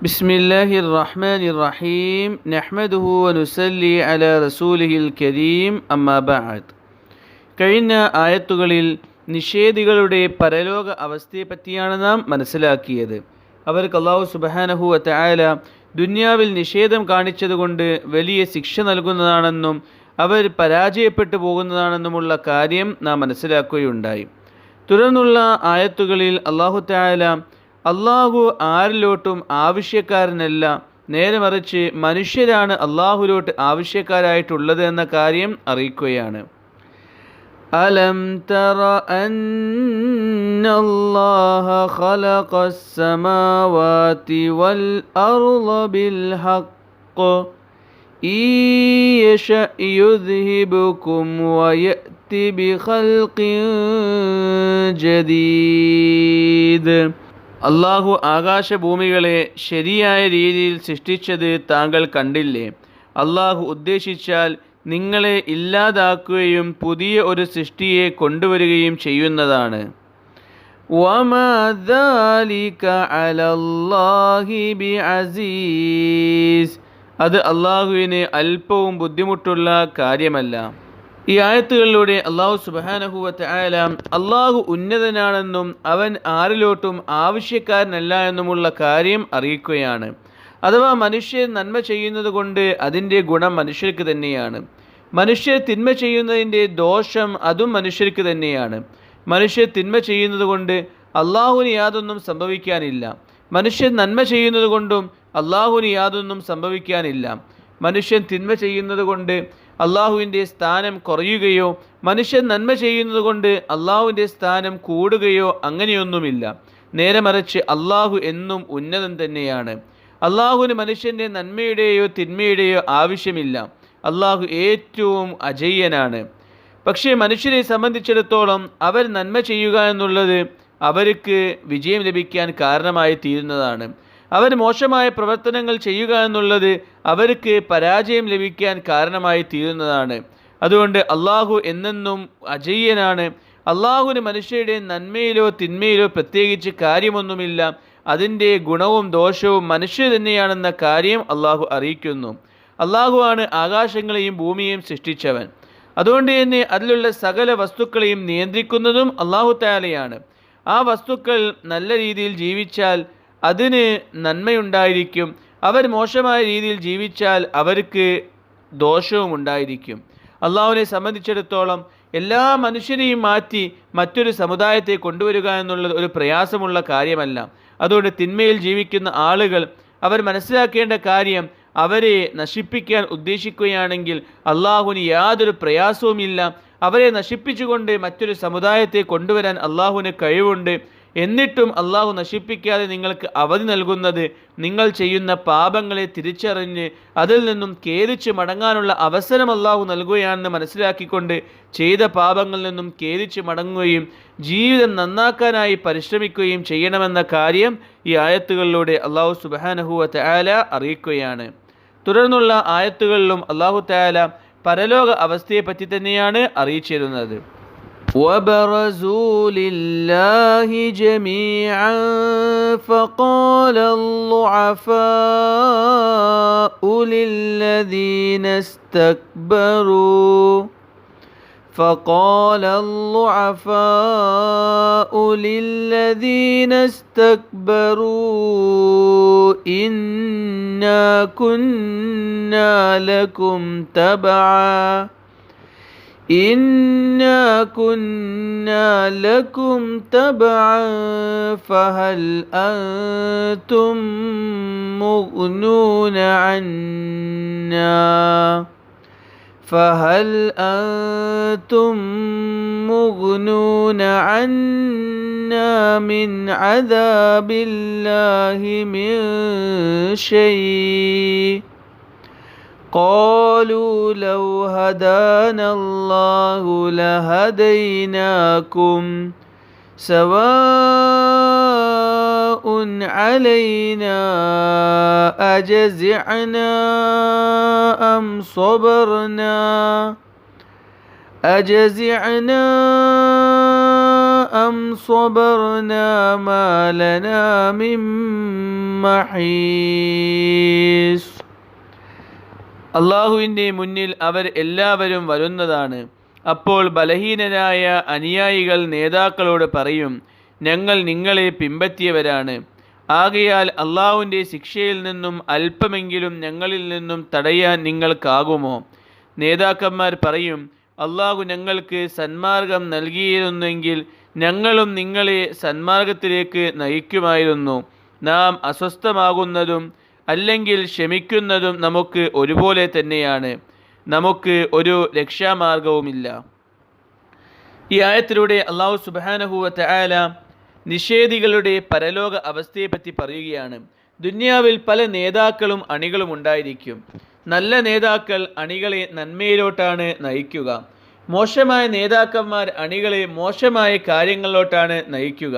ബിസ്മില്ലാഹിർ റഹ്മാനിർ റഹീം നഹ്മദുഹു വനുസല്ലി അലാ റസൂലിഹിൽ കരീം അമ്മാ ബഅദ്. കഴിഞ്ഞ ആയത്തുകളിൽ നിഷേധികളുടെ പരലോക അവസ്ഥയെപ്പറ്റിയാണ് നാം മനസ്സിലാക്കിയത്. അവർക്ക് അല്ലാഹു സുബ്ഹാനഹു വ തആല ദുനിയാവിൽ നിഷേധം കാണിച്ചതുകൊണ്ട് വലിയ ശിക്ഷ നൽകുന്നതാണെന്നും അവർ പരാജയപ്പെട്ടു പോകുന്നതാണെന്നുമുള്ള കാര്യം നാം മനസ്സിലാക്കുകയുണ്ടായി. തുടർന്നുള്ള ആയത്തുകളിൽ അല്ലാഹു തആല അള്ളാഹു ആരിലോട്ടും ആവശ്യക്കാരനല്ല, നേരെ മറിച്ച് മനുഷ്യരാണ് അള്ളാഹുലോട്ട് ആവശ്യക്കാരായിട്ടുള്ളത് എന്ന കാര്യം അറിയിക്കുകയാണ്. അലം തറ അന്നല്ലാഹ ഖലഖസ് സമാവാതി വൽ അർള ബിൽ ഹഖ് യശഅ യുദ്ഹിബുകും വയഅതി ബിഖൽഖിൻ ജദീദ്. അള്ളാഹു ആകാശഭൂമികളെ ശരിയായ രീതിയിൽ സൃഷ്ടിച്ചത് താങ്കൾ കണ്ടില്ലേ? അള്ളാഹു ഉദ്ദേശിച്ചാൽ നിങ്ങളെ ഇല്ലാതാക്കുകയും പുതിയ ഒരു സൃഷ്ടിയെ കൊണ്ടുവരികയും ചെയ്യുന്നതാണ്. വമാ ദാലിക അലല്ലാഹി ബിഅസീസ്. അത് അള്ളാഹുവിന് അല്പവും ബുദ്ധിമുട്ടുള്ള കാര്യമല്ല. ഈ ആയത്തുകളിലൂടെ അല്ലാഹു സുബ്ഹാനഹു വ തആല അള്ളാഹു ഉന്നതനാണെന്നും അവൻ ആരിലോട്ടും ആവശ്യക്കാരനല്ല എന്നുമുള്ള കാര്യം അറിയിക്കുകയാണ്. അഥവാ മനുഷ്യർ നന്മ ചെയ്യുന്നത് കൊണ്ട് അതിൻ്റെ ഗുണം മനുഷ്യർക്ക് തന്നെയാണ്. മനുഷ്യർ തിന്മ ചെയ്യുന്നതിൻ്റെ ദോഷം അതും മനുഷ്യർക്ക് തന്നെയാണ്. മനുഷ്യർ തിന്മ ചെയ്യുന്നത് കൊണ്ട് അള്ളാഹുവിന് യാതൊന്നും സംഭവിക്കാനില്ല. മനുഷ്യൻ നന്മ ചെയ്യുന്നത് കൊണ്ടും അള്ളാഹുവിന് യാതൊന്നും സംഭവിക്കാനില്ല. മനുഷ്യൻ തിന്മ ചെയ്യുന്നത് കൊണ്ട് അള്ളാഹുവിൻ്റെ സ്ഥാനം കുറയുകയോ മനുഷ്യൻ നന്മ ചെയ്യുന്നത് കൊണ്ട് അള്ളാഹുവിൻ്റെ സ്ഥാനം കൂടുകയോ അങ്ങനെയൊന്നുമില്ല. നേരെ മറിച്ച് അള്ളാഹു എന്നും ഉന്നതൻ തന്നെയാണ്. അള്ളാഹുവിന് മനുഷ്യൻ്റെ നന്മയുടെയോ തിന്മയുടെയോ ആവശ്യമില്ല. അള്ളാഹു ഏറ്റവും അജയ്യനാണ്. പക്ഷേ മനുഷ്യരെ സംബന്ധിച്ചിടത്തോളം അവർ നന്മ ചെയ്യുക എന്നുള്ളത് അവർക്ക് വിജയം ലഭിക്കാൻ കാരണമായി തീരുന്നതാണ്. അവർ മോശമായ പ്രവർത്തനങ്ങൾ ചെയ്യുക എന്നുള്ളത് അവർക്ക് പരാജയം ലഭിക്കാൻ കാരണമായി തീരുന്നതാണ്. അതുകൊണ്ട് അള്ളാഹു എന്നെന്നും അജയ്യനാണ്. അള്ളാഹുവിന് മനുഷ്യരുടെ നന്മയിലോ തിന്മയിലോ പ്രത്യേകിച്ച് കാര്യമൊന്നുമില്ല. അതിൻ്റെ ഗുണവും ദോഷവും മനുഷ്യർ തന്നെയാണെന്ന കാര്യം അള്ളാഹു അറിയിക്കുന്നു. അള്ളാഹുവാണ് ആകാശങ്ങളെയും ഭൂമിയെയും സൃഷ്ടിച്ചവൻ. അതുകൊണ്ട് തന്നെ അതിലുള്ള സകല വസ്തുക്കളെയും നിയന്ത്രിക്കുന്നതും അള്ളാഹു തആലയാണ്. ആ വസ്തുക്കൾ നല്ല രീതിയിൽ ജീവിച്ചാൽ അതിന് നന്മയുണ്ടായിരിക്കും. അവർ മോശമായ രീതിയിൽ ജീവിച്ചാൽ അവർക്ക് ദോഷവും ഉണ്ടായിരിക്കും. അള്ളാഹുവിനെ സംബന്ധിച്ചിടത്തോളം എല്ലാ മനുഷ്യരെയും മാറ്റി മറ്റൊരു സമുദായത്തെ കൊണ്ടുവരിക എന്നുള്ളത് ഒരു പ്രയാസമുള്ള കാര്യമല്ല. അതുകൊണ്ട് തിന്മയിൽ ജീവിക്കുന്ന ആളുകൾ അവർ മനസ്സിലാക്കേണ്ട കാര്യം, അവരെ നശിപ്പിക്കാൻ ഉദ്ദേശിക്കുകയാണെങ്കിൽ അള്ളാഹുവിന് യാതൊരു പ്രയാസവുമില്ല. അവരെ നശിപ്പിച്ചുകൊണ്ട് മറ്റൊരു സമുദായത്തെ കൊണ്ടുവരാൻ അള്ളാഹുവിന് കഴിവുണ്ട്. എന്നിട്ടും അള്ളാഹു നശിപ്പിക്കാതെ നിങ്ങൾക്ക് അവധി നൽകുന്നത് നിങ്ങൾ ചെയ്യുന്ന പാപങ്ങളെ തിരിച്ചറിഞ്ഞ് അതിൽ നിന്നും ഖേദിച്ച് മടങ്ങാനുള്ള അവസരം അള്ളാഹു നൽകുകയാണെന്ന് മനസ്സിലാക്കിക്കൊണ്ട് ചെയ്ത പാപങ്ങളിൽ നിന്നും ഖേദിച്ച് മടങ്ങുകയും ജീവിതം നന്നാക്കാനായി പരിശ്രമിക്കുകയും ചെയ്യണമെന്ന കാര്യം ഈ ആയത്തുകളിലൂടെ അള്ളാഹു സുബ്ഹാനഹു വ തആല അറിയിക്കുകയാണ്. തുടർന്നുള്ള ആയത്തുകളിലും അള്ളാഹു തആല പരലോക അവസ്ഥയെപ്പറ്റി തന്നെയാണ് അറിയിച്ചിരുന്നത്. وبرزوا لله جميعا فقال الضعفاء للذين استكبروا إنا كنا لكم تبعا فهل أنتم مغنون عنا من عذاب الله من شيء قالوا لو هدانا الله لهديناكم سواء علينا أجزعنا أم صبرنا أم صبرنا ما لنا من محيص. അള്ളാഹുവിൻ്റെ മുന്നിൽ അവർ എല്ലാവരും വരുന്നതാണ്. അപ്പോൾ ബലഹീനരായ അനുയായികൾ നേതാക്കളോട് പറയും, ഞങ്ങൾ നിങ്ങളെ പിൻപറ്റിയവരാണ്. ആകയാൽ അള്ളാഹുവിൻ്റെ ശിക്ഷയിൽ നിന്നും അല്പമെങ്കിലും ഞങ്ങളിൽ നിന്നും തടയാൻ നിങ്ങൾക്കാകുമോ? നേതാക്കന്മാർ പറയും, അള്ളാഹു ഞങ്ങൾക്ക് സന്മാർഗം നൽകിയിരുന്നെങ്കിൽ ഞങ്ങളും നിങ്ങളെ സന്മാർഗത്തിലേക്ക് നയിക്കുമായിരുന്നു. നാം അസ്വസ്ഥമാകുന്നതും അല്ലെങ്കിൽ ക്ഷമിക്കുന്നതും നമുക്ക് ഒരുപോലെ തന്നെയാണ്. നമുക്ക് ഒരു രക്ഷാമാർഗവുമില്ല. ഈ ആയത്തിലൂടെ അള്ളാഹു സുബ്ഹാനഹു വ തആല നിഷേധികളുടെ പരലോക അവസ്ഥയെപ്പറ്റി പറയുകയാണ്. ദുനിയാവിൽ പല നേതാക്കളും അണികളും ഉണ്ടായിരിക്കും. നല്ല നേതാക്കൾ അണികളെ നന്മയിലോട്ടാണ് നയിക്കുക. മോശമായ നേതാക്കന്മാർ അണികളെ മോശമായ കാര്യങ്ങളിലോട്ടാണ് നയിക്കുക.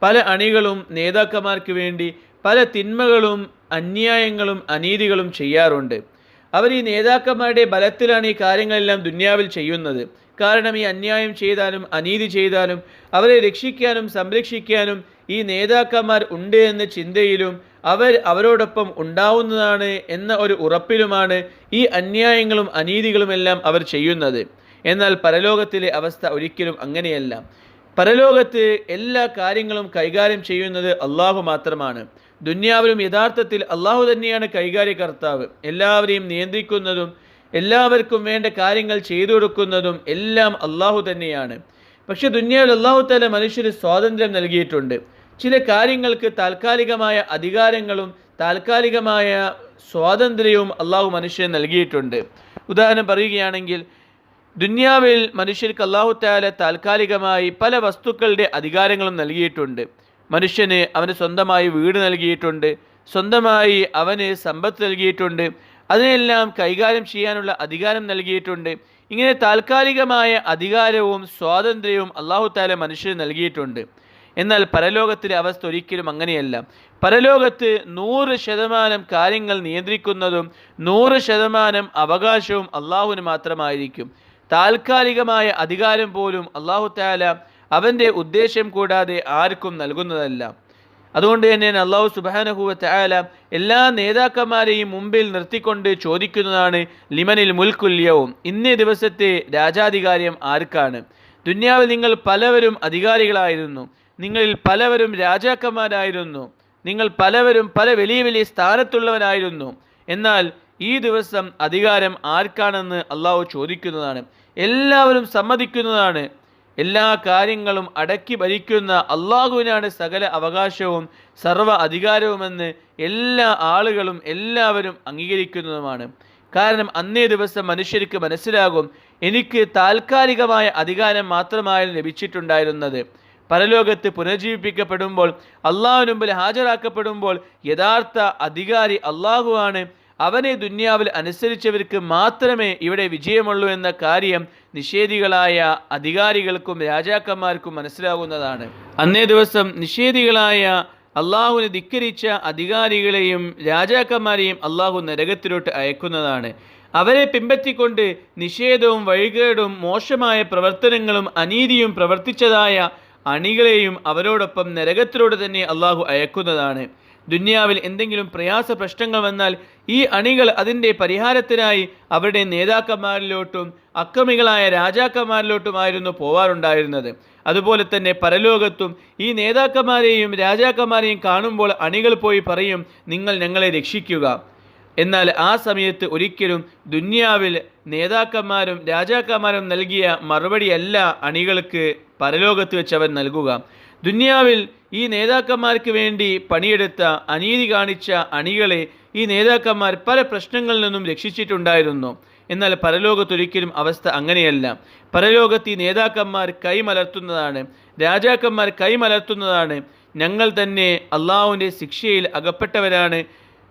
പല അണികളും നേതാക്കന്മാർക്ക് വേണ്ടി പല തിന്മകളും അന്യായങ്ങളും അനീതികളും ചെയ്യാറുണ്ട്. അവർ ഈ നേതാക്കന്മാരുടെ ബലത്തിലാണ് ഈ കാര്യങ്ങളെല്ലാം ദുനിയാവിൽ ചെയ്യുന്നത്. കാരണം ഈ അന്യായം ചെയ്താലും അനീതി ചെയ്താലും അവരെ രക്ഷിക്കാനും സംരക്ഷിക്കാനും ഈ നേതാക്കന്മാർ ഉണ്ട് എന്ന ചിന്തയിലും അവരോടൊപ്പം ഉണ്ടാവുന്നതാണ് എന്ന ഒരു ഉറപ്പിലുമാണ് ഈ അന്യായങ്ങളും അനീതികളുമെല്ലാം അവർ ചെയ്യുന്നത്. എന്നാൽ പരലോകത്തിലെ അവസ്ഥ ഒരിക്കലും അങ്ങനെയല്ല. പരലോകത്ത് എല്ലാ കാര്യങ്ങളും കൈകാര്യം ചെയ്യുന്നത് അള്ളാഹു മാത്രമാണ്. ദുനിയാവിലും യഥാർത്ഥത്തിൽ അള്ളാഹു തന്നെയാണ് കൈകാര്യകർത്താവ്. എല്ലാവരെയും നിയന്ത്രിക്കുന്നതും എല്ലാവർക്കും വേണ്ട കാര്യങ്ങൾ ചെയ്തു കൊടുക്കുന്നതും എല്ലാം അള്ളാഹു തന്നെയാണ്. പക്ഷെ ദുനിയാവിൽ അള്ളാഹു തആല മനുഷ്യന് സ്വാതന്ത്ര്യം നൽകിയിട്ടുണ്ട്. ചില കാര്യങ്ങൾക്ക് താൽക്കാലികമായ അധികാരങ്ങളും താൽക്കാലികമായ സ്വാതന്ത്ര്യവും അള്ളാഹു മനുഷ്യന് നൽകിയിട്ടുണ്ട്. ഉദാഹരണം പറയുകയാണെങ്കിൽ, ദുനിയാവിൽ മനുഷ്യർക്ക് അള്ളാഹു തആല താൽക്കാലികമായി പല വസ്തുക്കളുടെ അധികാരങ്ങളും നൽകിയിട്ടുണ്ട്. മനുഷ്യന് അവന് സ്വന്തമായി വീട് നൽകിയിട്ടുണ്ട്, സ്വന്തമായി അവന് സമ്പത്ത് നൽകിയിട്ടുണ്ട്, അതിനെല്ലാം കൈകാര്യം ചെയ്യാനുള്ള അധികാരം നൽകിയിട്ടുണ്ട്. ഇങ്ങനെ താൽക്കാലികമായ അധികാരവും സ്വാതന്ത്ര്യവും അള്ളാഹു തആല മനുഷ്യന് നൽകിയിട്ടുണ്ട്. എന്നാൽ പരലോകത്തിലെ അവസ്ഥ ഒരിക്കലും അങ്ങനെയല്ല. പരലോകത്ത് 100% കാര്യങ്ങൾ നിയന്ത്രിക്കുന്നതും 100% അവകാശവും അള്ളാഹുവിന് മാത്രമായിരിക്കും. താൽക്കാലികമായ അധികാരം പോലും അള്ളാഹു തആല അവൻ്റെ ഉദ്ദേശം കൂടാതെ ആർക്കും നൽകുന്നതല്ല. അതുകൊണ്ട് തന്നെയാണ് അള്ളാഹു സുബ്ഹാനഹു വ തആല എല്ലാ നേതാക്കന്മാരെയും മുമ്പിൽ നിർത്തിക്കൊണ്ട് ചോദിക്കുന്നതാണ്, ലിമനിൽ മുൽക്കുൽ യൗം, ഇന്നേ ദിവസത്തെ രാജാധികാരം ആർക്കാണ്? ദുനിയാവിൽ നിങ്ങൾ പലവരും അധികാരികളായിരുന്നു, നിങ്ങളിൽ പലവരും രാജാക്കന്മാരായിരുന്നു, നിങ്ങൾ പലവരും പല വലിയ വലിയ സ്ഥാനത്തുള്ളവരായിരുന്നു. എന്നാൽ ഈ ദിവസം അധികാരം ആർക്കാണെന്ന് അള്ളാഹു ചോദിക്കുന്നതാണ്. എല്ലാവരും സമ്മതിക്കുന്നതാണ്, എല്ലാ കാര്യങ്ങളും അടക്കി ഭരിക്കുന്ന അള്ളാഹുവിനാണ് സകല അവകാശവും സർവ്വ അധികാരവുമെന്ന് എല്ലാ ആളുകളും എല്ലാവരും അംഗീകരിക്കുന്നതുമാണ്. കാരണം അന്നേ ദിവസം മനുഷ്യർക്ക് മനസ്സിലാകും, എനിക്ക് താൽക്കാലികമായ അധികാരം മാത്രമായിരുന്നു ലഭിച്ചിട്ടുണ്ടായിരുന്നത്. പരലോകത്ത് പുനർജീവിപ്പിക്കപ്പെടുമ്പോൾ, അള്ളാഹുവിന് മുമ്പിൽ ഹാജരാക്കപ്പെടുമ്പോൾ യഥാർത്ഥ അധികാരി അള്ളാഹുവാണ്. അവനെ ദുനിയാവിൽ അനുസരിച്ചവർക്ക് മാത്രമേ ഇവിടെ വിജയമുള്ളൂ എന്ന കാര്യം നിഷേധികളായ അധികാരികൾക്കും രാജാക്കന്മാർക്കും മനസ്സിലാകുന്നതാണ്. അന്നേ ദിവസം നിഷേധികളായ അള്ളാഹുവിനെ ധിക്കരിച്ച അധികാരികളെയും രാജാക്കന്മാരെയും അള്ളാഹു നരകത്തിലോട്ട് അയക്കുന്നതാണ്. അവരെ പിൻപറ്റിക്കൊണ്ട് നിഷേധവും വഴികേടും മോശമായ പ്രവർത്തനങ്ങളും അനീതിയും പ്രവർത്തിച്ചതായ അണികളെയും അവരോടൊപ്പം നരകത്തിലോട്ട് തന്നെ അള്ളാഹു അയക്കുന്നതാണ്. ദുനിയാവിൽ എന്തെങ്കിലും പ്രയാസ പ്രശ്നങ്ങൾ വന്നാൽ ഈ അണികൾ അതിൻ്റെ പരിഹാരത്തിനായി അവരുടെ നേതാക്കന്മാരിലോട്ടും അക്രമികളായ രാജാക്കന്മാരിലോട്ടുമായിരുന്നു പോവാറുണ്ടായിരുന്നത്. അതുപോലെ തന്നെ പരലോകത്തും ഈ നേതാക്കന്മാരെയും രാജാക്കന്മാരെയും കാണുമ്പോൾ അണികൾ പോയി പറയും, നിങ്ങൾ ഞങ്ങളെ രക്ഷിക്കുക. എന്നാൽ ആ സമയത്ത് ഒരിക്കലും ദുനിയാവിൽ നേതാക്കന്മാരും രാജാക്കന്മാരും നൽകിയ മറുപടിയല്ല അണികൾക്ക് പരലോകത്ത് വെച്ച് അവർ നൽകുക. ദുനിയാവിൽ ഈ നേതാക്കന്മാർക്ക് വേണ്ടി പണിയെടുത്ത അനീതി കാണിച്ച അണികളെ ഈ നേതാക്കന്മാർ പല പ്രശ്നങ്ങളിൽ നിന്നും രക്ഷിച്ചിട്ടുണ്ടായിരുന്നു. എന്നാൽ പരലോകത്തൊരിക്കലും അവസ്ഥ അങ്ങനെയല്ല. പരലോകത്ത് ഈ നേതാക്കന്മാർ കൈമലർത്തുന്നതാണ്, രാജാക്കന്മാർ കൈമലർത്തുന്നതാണ്. ഞങ്ങൾ തന്നെ അള്ളാഹുവിൻ്റെ ശിക്ഷയിൽ അകപ്പെട്ടവരാണ്,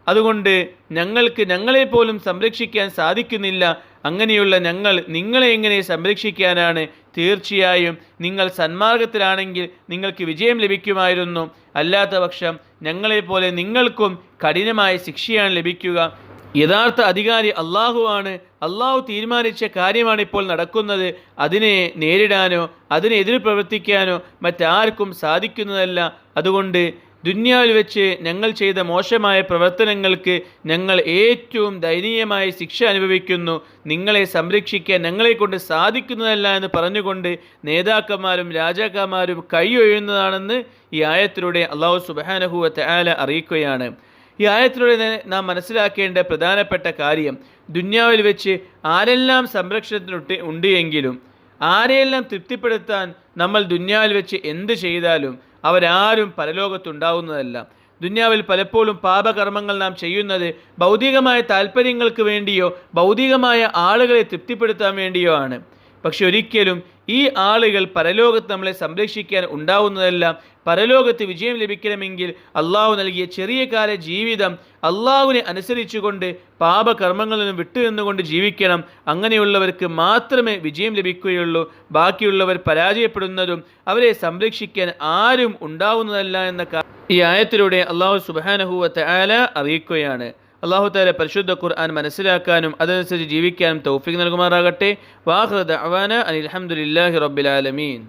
അതുകൊണ്ട് ഞങ്ങൾക്ക് ഞങ്ങളെപ്പോലും സംരക്ഷിക്കാൻ സാധിക്കുന്നില്ല. അങ്ങനെയുള്ള ഞങ്ങൾ നിങ്ങളെ എങ്ങനെ സംരക്ഷിക്കാനാണ്? തീർച്ചയായും നിങ്ങൾ സന്മാർഗത്തിലാണെങ്കിൽ നിങ്ങൾക്ക് വിജയം ലഭിക്കുമായിരുന്നു. അല്ലാത്ത പക്ഷം ഞങ്ങളെപ്പോലെ നിങ്ങൾക്കും കഠിനമായ ശിക്ഷയാണ് ലഭിക്കുക. യഥാർത്ഥ അധികാരി അള്ളാഹുവാണ്. അള്ളാഹു തീരുമാനിച്ച കാര്യമാണ് ഇപ്പോൾ നടക്കുന്നത്. അതിനെ നേരിടാനോ അതിനെതിരെ പ്രവർത്തിക്കാനോ മറ്റാർക്കും സാധിക്കുന്നതല്ല. അതുകൊണ്ട് ദുന്യാവിൽ വെച്ച് ഞങ്ങൾ ചെയ്ത മോശമായ പ്രവർത്തനങ്ങൾക്ക് ഞങ്ങൾ ഏറ്റവും ദയനീയമായ ശിക്ഷ അനുഭവിക്കുന്നു. നിങ്ങളെ സംരക്ഷിക്കാൻ ഞങ്ങളെക്കൊണ്ട് സാധിക്കുന്നതല്ല എന്ന് പറഞ്ഞുകൊണ്ട് നേതാക്കന്മാരും രാജാക്കന്മാരും കൈയൊഴിയുന്നതാണെന്ന് ഈ ആയത്തിലൂടെ അള്ളാഹു സുബ്ഹാനഹു വ തആല അറിയിക്കുകയാണ്. ഈ ആയത്തിലൂടെ നാം മനസ്സിലാക്കേണ്ട പ്രധാനപ്പെട്ട കാര്യം, ദുന്യാവിൽ വെച്ച് ആരെല്ലാം സംരക്ഷണത്തിന് ഉണ്ട് എങ്കിലും ആരെയെല്ലാം തൃപ്തിപ്പെടുത്താൻ നമ്മൾ ദുന്യാവിൽ വെച്ച് എന്ത് ചെയ്താലും അവരാരും പരലോകത്തുണ്ടാവുന്നതല്ല. ദുന്യാവിൽ പലപ്പോഴും പാപകർമ്മങ്ങൾ നാം ചെയ്യുന്നത് ഭൗതികമായ താല്പര്യങ്ങൾക്ക് വേണ്ടിയോ ഭൗതികമായ ആളുകളെ തൃപ്തിപ്പെടുത്താൻ വേണ്ടിയോ ആണ്. പക്ഷെ ഒരിക്കലും ഈ ആളുകൾ പരലോകത്ത് നമ്മളെ സംരക്ഷിക്കാൻ ഉണ്ടാവുന്നതെല്ലാം പരലോകത്ത് വിജയം ലഭിക്കണമെങ്കിൽ അള്ളാഹു നൽകിയ ചെറിയ കാല ജീവിതം അള്ളാഹുവിനെ അനുസരിച്ചുകൊണ്ട് പാപകർമ്മങ്ങളിൽ നിന്നും വിട്ടുനിന്നുകൊണ്ട് ജീവിക്കണം. അങ്ങനെയുള്ളവർക്ക് മാത്രമേ വിജയം ലഭിക്കുകയുള്ളൂ. ബാക്കിയുള്ളവർ പരാജയപ്പെടുന്നതും അവരെ സംരക്ഷിക്കാൻ ആരും ഉണ്ടാവുന്നതല്ല എന്ന ഈ ആയത്തിലൂടെ അള്ളാഹു സുബ്ഹാനഹു വ തആല അറിയിക്കുകയാണ്. അള്ളാഹു തആല പരിശുദ്ധ ഖുർആൻ മനസ്സിലാക്കാനും അതനുസരിച്ച് ജീവിക്കാനും തൗഫീഖ് നൽകുമാറാകട്ടെ. വാഖിറു ദഅവാന അനിൽ ഹംദുലില്ലാഹി റബ്ബിൽ ആലമീൻ.